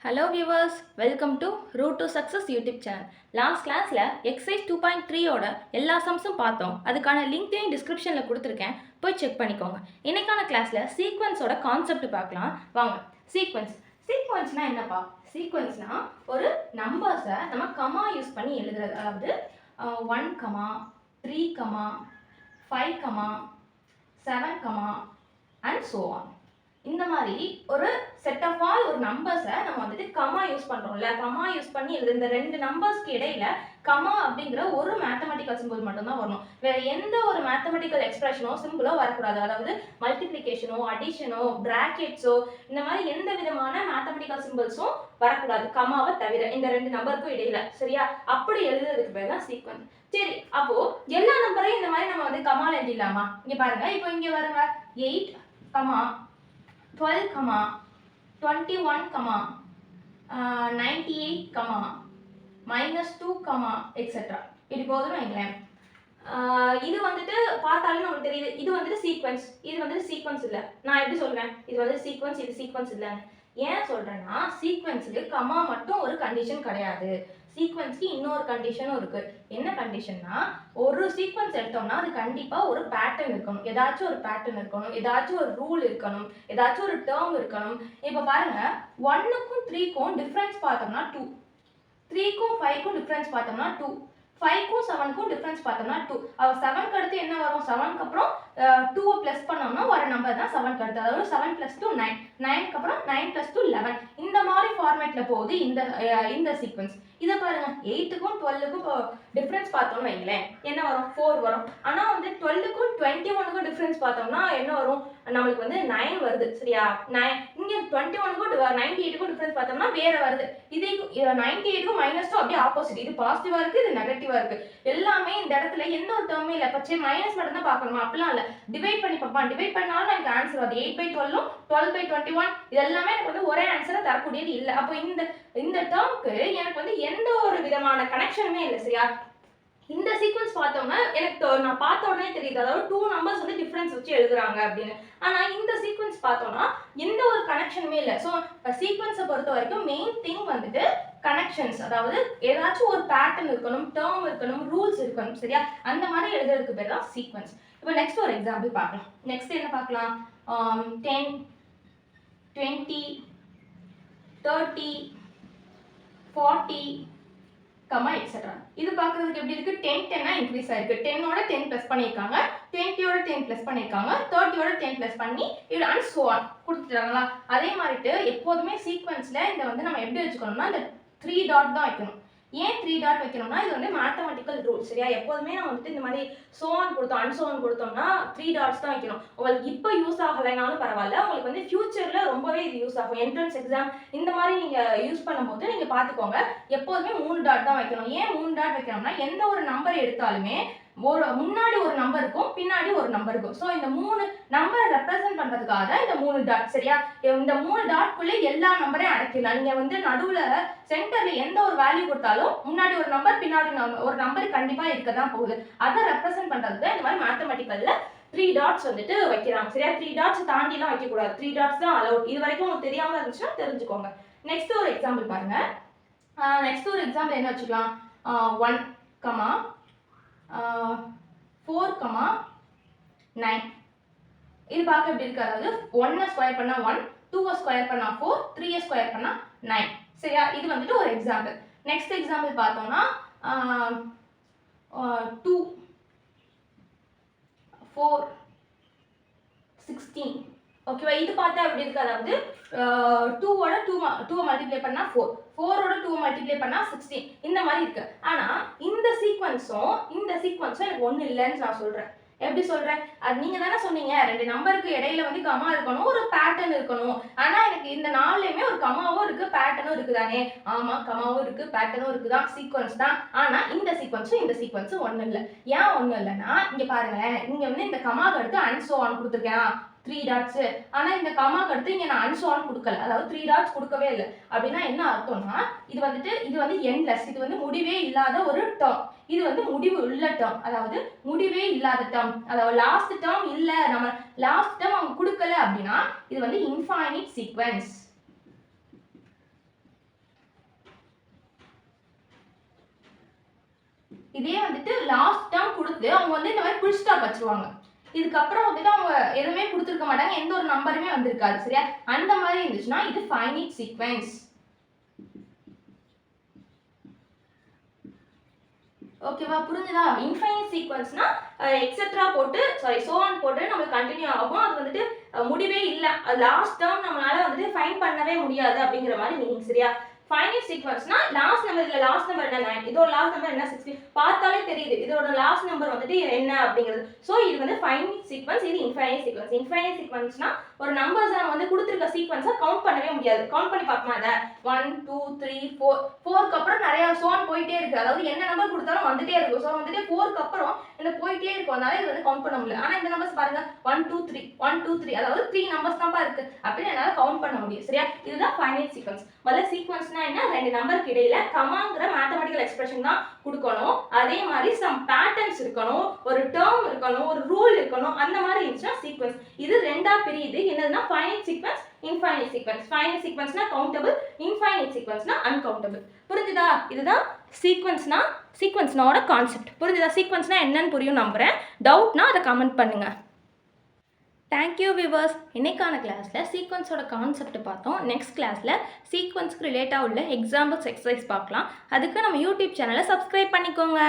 Hello viewers, welcome to Road to Success YouTube channel. Last classல exercise 2.3 ஓட எல்லா சம்ஸும் பார்த்தோம். அதுக்கான லிங்கையும் டிஸ்கிரிப்ஷனில் கொடுத்துருக்கேன், போய் செக் பண்ணிக்கோங்க. இன்னைக்கான கிளாஸில் சீக்வன்ஸோட கான்செப்ட் பார்க்கலாம் வாங்க. சீக்வன்ஸ்னா என்னப்பா? சீக்வன்ஸ்னா ஒரு நம்பர்ஸை நம்ம கமா யூஸ் பண்ணி எழுதுறது. அதாவது 1, 3, 5, 7, and so on. இந்த மாதிரி ஒரு செட் ஆஃப் ஆல் ஒரு நம்பர்ஸை நம்ம வந்துட்டு கமா யூஸ் பண்ணுறோம்ல, கமா யூஸ் பண்ணி எழுது. இந்த ரெண்டு நம்பர்ஸ்க்கு இடையில கமா அப்படிங்கிற ஒரு மேத்தமெட்டிக்கல் சிம்பிள் மட்டும்தான் வரணும். வேற எந்த ஒரு மேத்தமெட்டிக்கல் எக்ஸ்பிரஷனோ சிம்பிளோ வரக்கூடாது. அதாவது மல்டிப்ளிகேஷனோ அடிஷனோ பிராக்கெட்ஸோ இந்த மாதிரி எந்த விதமான மேத்தமெட்டிக்கல் சிம்பிள்ஸும் வரக்கூடாது கமாவை தவிர, இந்த ரெண்டு நம்பருக்கும் இடையில. சரியா? அப்படி எழுதுறதுக்கு பேர் தான் சீக்வன்ஸ். சரி, அப்போ எல்லா நம்பரையும் இந்த மாதிரி நம்ம வந்து கமால எழுதிடலாமா? இங்க பாருங்க, இப்போ இங்க வருங்க 8, 12, 21, 98, -2, etc. இப்படி போதுன்னு வைங்களேன். இது வந்துட்டு பார்த்தாலும் நமக்கு தெரியுது, இது வந்துட்டு சீக்வன்ஸ், இது வந்துட்டு சீக்வன்ஸ் இல்லை. நான் எப்படி சொல்றேன்? இது வந்து சீக்வன்ஸ், இது சீக்வன்ஸ் இல்லைன்னு ஏன் சொல்றேன்னா, சீக்வன்ஸுக்கு கமா மட்டும் ஒரு கண்டிஷன் கிடையாது. சீக்வன்ஸ்க்கு இன்னொரு கண்டிஷனும் இருக்கு. என்ன கண்டிஷன்னா, ஒரு சீக்வன்ஸ் எடுத்தோம்னா அது கண்டிப்பா ஒரு பேட்டர்ன் இருக்கணும். ஏதாச்சும் ஒரு பேட்டர்ன் இருக்கணும், ஏதாச்சும் ஒரு ரூல் இருக்கணும், ஏதாச்சும் ஒரு டேர்ம் இருக்கணும். இப்போ பாருங்க, 1க்கும் 3க்கும் டிஃபரன்ஸ் பார்த்தோம்னா 2, 3க்கும் 5க்கும் டிஃபரன்ஸ் பார்த்தோம்னா 2, 5க்கும் 7க்கும் டிஃபரன்ஸ் பார்த்தோம்னா 2. அவ 7க்கு அடுத்து என்ன வரும்? 7க்கு அப்புறம் 2 ப்ளஸ் பண்ணோம்னா வர நம்பர் தான் 7க்கு அடுத்து. அதாவது 7 + 2 9, 9க்கு அப்புறம் 9 + 2 11. இந்த மாதிரி ஃபார்மேட்ல போகுது இந்த சீக்வன்ஸ். இதை பாருங்க, 8க்கும் 12க்கும் டிஃபரன்ஸ் பார்த்தோம்னு வைங்களேன், என்ன வரும்? 4 வரும். ஆனால் வந்து 12க்கும் 21க்கும் டிஃபரன்ஸ் பார்த்தோம்னா என்ன வரும்? நம்மளுக்கு வந்து 9 வருது. சரியா? 9 இங்கே 21க்கும் 98க்கும் டிஃபரன்ஸ் பார்த்தோம்னா வேற வருது. இதே 98க்கும் -2 அப்படியே ஆப்போசிட். இது பாசிட்டிவா இருக்கு, இது நெகட்டிவா இருக்கு. எல்லாமே இந்த இடத்துல எந்த ஒரு டேர்மே இல்லை. பச்சை மைனஸ் மட்டும் தான் பார்க்கணுமா? அப்படிலாம் இல்லை. டிவைட் பண்ணி பார்ப்பான். டிவைட் பண்ணாலும் எனக்கு ஆன்சர் வருது. 8/12ம் 12/21 இது எல்லாமே எனக்கு வந்து ஒரே ஆன்சரை தரக்கூடியது இல்லை. அப்போ இந்த டேர்முக்கு எனக்கு வந்து எந்த ஒரு விதமான கனெக்ஷனுமே இல்லை. சரியா? இந்த சீக்வன்ஸ் பார்த்தோம்னா எனக்கு நான் பார்த்த உடனே தெரியுது, அதாவது 2 நம்பர்ஸ் வந்து டிஃபரன்ஸ் வச்சு எழுதுறாங்க அப்படின்னு. ஆனால் இந்த சீக்வன்ஸ் பார்த்தோம்னா எந்த ஒரு கனெக்ஷனுமே இல்லை. ஸோ சீக்வன்ஸை பொறுத்த வரைக்கும் மெயின் திங் வந்துட்டு கனெக்ஷன்ஸ். அதாவது ஏதாச்சும் ஒரு பேட்டர்ன் இருக்கணும், டேர்ம் இருக்கணும், ரூல்ஸ் இருக்கணும். சரியா? அந்த மாதிரி எழுதுறதுக்கு பேர் தான் சீக்வன்ஸ். இப்போ நெக்ஸ்ட் ஒரு எக்ஸாம்பிள் பார்க்கலாம். நெக்ஸ்ட் என்ன பார்க்கலாம்? 10, 20, 30, 40, etc. இது பார்க்கறதுக்கு எப்படி இருக்கு? 10 10 இன்க்ரீஸ் ஆயிருக்கு. 10ஓட 10 ப்ளஸ் பண்ணியிருக்காங்க, 20ஓட 10 ப்ளஸ் பண்ணியிருக்காங்க, 30ஓட 10 ப்ளஸ் பண்ணி இது அண்ட் சோ ஆன் கொடுத்துட்டாங்களா? அதே மாதிரிட்டு எப்போதுமே சீக்வன்ஸ்ல இந்த வந்து நம்ம எப்படி வச்சுக்கணும்னா இந்த 3 டாட் தான் வைக்கணும். ஏன் 3 டாட் வைக்கணும்னா இது வந்து மேத்தமெட்டிக்கல் ரூல். சரியா? எப்போதுமே நம்ம வந்துட்டு இந்த மாதிரி சோன் கொடுத்தோம் அண்ட் சோன் கொடுத்தோம்னா 3 டாட்ஸ் தான் வைக்கணும். உங்களுக்கு இப்போ யூஸ் ஆகலைனாலும் பரவாயில்ல, உங்களுக்கு வந்து ஃபியூச்சர்ல ரொம்பவே இது யூஸ் ஆகும். என்ட்ரன்ஸ் எக்ஸாம் இந்த மாதிரி நீங்க யூஸ் பண்ணும்போது நீங்க பார்த்துக்கோங்க, எப்போதுமே 3 டாட் தான் வைக்கணும். ஏன் 3 டாட் வைக்கணும்னா, எந்த ஒரு நம்பர் எடுத்தாலுமே முன்னாடி ஒரு நம்பர் இருக்கும், பின்னாடி ஒரு நம்பர் இருக்கும். ஸோ இந்த 3 நம்பரை ரெப்ரசென்ட் பண்றதுக்காக தான் இந்த 3 டாட். சரியா? இந்த 3 டாட்குள்ளே எல்லா நம்பரையும் அடக்கிடலாம். நீங்க வந்து நடுவுல சென்டர்ல எந்த ஒரு வேல்யூ கொடுத்தாலும் முன்னாடி ஒரு நம்பர், பின்னாடி ஒரு நம்பர் கண்டிப்பா இருக்க தான் போகுது. அதை ரெப்ரசென்ட் பண்றதுக்கு இந்த மாதிரி மேத்தமெட்டிக்கல்ல 3 டாட்ஸ் வந்துட்டு வைக்கிறாங்க. சரியா? 3 டாட்ஸ் தாண்டிலாம் வைக்கக்கூடாது. 3 டாட்ஸ் தான் அலௌட். இது வரைக்கும் உங்களுக்கு தெரியாம இருந்துச்சுன்னா தெரிஞ்சுக்கோங்க. நெக்ஸ்ட் ஒரு எக்ஸாம்பிள் பாருங்க. நெக்ஸ்ட் ஒரு எக்ஸாம்பிள் என்ன வச்சுக்கலாம்? 1, 4, 9. இது பார்க்க எப்படி இருக்கு? அதாவது 1 ஸ்கொயர் பண்ணா 1, 2 ஸ்கொயர் பண்ணா 4, 3 ஸ்கொயர் பண்ணா 9. சரியா? இது வந்துட்டு ஒரு எக்ஸாம்பிள். நெக்ஸ்ட் எக்ஸாம்பிள் பார்த்தோம்னா 2, 4, 16. ஓகேவா? இது பார்த்தா எப்படி இருக்கு? அதாவது 2ஓட 2 மல்டிப்ளை பண்ணா 4, 4ஓட 2 மல்டிப்ளை பண்ணா 16. இந்த மாதிரி இருக்கு. ஆனா இந்த சீக்வன்ஸும் எனக்கு ஒண்ணு இல்லைன்னு நான் சொல்றேன். எப்படி சொல்றேன்? அது நீங்க தானே சொன்னீங்க, ரெண்டு நம்பருக்கு இடையில வந்து கமா இருக்கணும், ஒரு பேட்டர்ன் இருக்கணும். ஆனா எனக்கு இந்த நாலுலயுமே ஒரு கமாவும் இருக்கு, பேட்டர்னும் இருக்குதானே? ஆமா, கமாவும் இருக்கு, பேட்டர்னும் இருக்குதான், சீக்வன்ஸ் தான். ஆனா இந்த சீக்வன்ஸும் ஒண்ணு இல்லை. ஏன் ஒண்ணு இல்லைன்னா, இங்க பாருங்களேன், இங்க வந்து இந்த கமாக்கு அடுத்து அண்ட் சோ ஆன் கொடுத்துருக்கேன் 3 டாட்ஸ். ஆனா இந்த கமாக்கு அடுத்து இங்க நான் அண்ட் சோ ஆன் கொடுக்கல, அதாவது 3 டாட்ஸ் கொடுக்கவே இல்லை. அப்படின்னா என்ன அர்த்தம்னா, இது வந்து எண்ட்லெஸ், இது வந்து முடிவே இல்லாத ஒரு டேர்ம். இது வந்து முடிவு உள்ள டேர்ம், அதாவது முடிவே இல்லாத டேர்ம். அதாவது லாஸ்ட் டேர்ம் இல்ல, நம்ம லாஸ்ட் டேர்ம் அவங்க கொடுக்கல அப்படின்னா இது வந்து இன்ஃபைனைட் சீக்வென்ஸ். இதே வந்துட்டு லாஸ்ட் டேர்ம் கொடுத்து அவங்க வந்து இந்த மாதிரி புல் ஸ்டாப் வச்சிருவாங்க. இதுக்கப்புறம் வந்துட்டு அவங்க எதுவுமே கொடுத்துருக்க மாட்டாங்க, எந்த ஒரு நம்பருமே வந்திருக்காது. சரியா? அந்த மாதிரி இருந்துச்சுன்னா இது ஃபைனைட் சீக்வென்ஸ். ஓகேவா? புரிஞ்சுதா? இன்ஃபைனைட் சீக்வென்ஸ்னா எக்ஸெட்ரா போட்டு சோ ஆன் போட்டு நம்மளுக்கு கண்டினியூ ஆகும். அது வந்துட்டு முடிவே இல்லை, லாஸ்ட் டேர்ம் நம்மளால வந்துட்டு ஃபைண்ட் பண்ணவே முடியாது அப்படிங்கிற மாதிரி மீனிங். சரியா? ஃபைனைட் சீக்வென்ஸ்னா லாஸ்ட் நம்பர், இதில் லாஸ்ட் நம்பர் என்ன 9, இதோட லாஸ்ட் நம்பர் என்ன 16, பார்த்தாலே தெரியுது இதோட லாஸ்ட் நம்பர் வந்துட்டு என்ன அப்படிங்கிறது. ஸோ இது வந்து ஃபைனைட் சீக்வென்ஸ், இது இன்ஃபைனைட் சீக்வென்ஸ். இன்ஃபைனைட் சீக்வென்ஸ்னா ஒரு நம்பர்ஸ் நம்ம வந்து கொடுத்துருக்க சீக்வென்ஸை கவுண்ட் பண்ணவே முடியாது. கவுண்ட் பண்ணி பார்க்கணும், அதை 1 2 3 4 4க்கு அப்புறம் நிறைய சோன் போயிட்டே இருக்கு. அதாவது என்ன நம்பர் கொடுத்தாலும் வந்துட்டே இருக்கும். ஸோ வந்துட்டு 4க்கு அப்புறம் என்ன போயிட்டே இருக்கும், அதனால இது வந்து கவுண்ட் பண்ண முடியல. ஆனால் இந்த நம்பர்ஸ் பாருங்க 1 2 3 1 2 3, அதாவது 3 நம்பர்ஸ் தான் இருக்கு அப்படின்னு என்னால் கவுண்ட் பண்ண முடியும். சரியா? இதுதான் ஃபைனைட் சீக்வென்ஸ். முதல்ல சீக்வென்ஸ்னா என்ன, ரெண்டு நம்பருக்கு இடையில கமாங்கிற மேத்தமெட்டிக்கல் எக்ஸ்பிரஷன் தான் கொடுக்கணும். அதே மாதிரி சம் பேட்டர்ன்ஸ் இருக்கணும், ஒரு டேர்ம் இருக்கணும், ஒரு ரூல் இருக்கணும். அந்த மாதிரி இருந்துச்சுன்னா சீக்வென்ஸ். இது ரெண்டா பிரியுது. என்னதுன்னா finite sequence, infinite sequence. Finite சீக்வென்ஸ்னா கவுண்டபிள், இன்ஃபைனைட் சீக்வென்ஸ்னா அன்கவுண்டபிள். புரிஞ்சுதா? இதுதான் சீக்வென்ஸ்னா, சீக்வென்ஸ்னோட கான்செப்ட். புரிஞ்சுதா? சீக்வென்ஸ்னா என்னன்னு புரியும் நம்புறேன். டவுட்னா அதை கமெண்ட் பண்ணுங்க. Thank you viewers. இன்னைக்கான கிளாஸில் சீக்வென்ஸோட கான்செப்ட் பார்த்தோம். நெக்ஸ்ட் கிளாஸில் சீக்வென்ஸ்க்கு ரிலேட்டாக உள்ள எக்ஸாம்பிள்ஸ் எக்ஸசைஸ் பார்க்கலாம். அதுக்கு நம்ம யூடியூப் சேனலை சப்ஸ்கிரைப் பண்ணிக்கோங்க.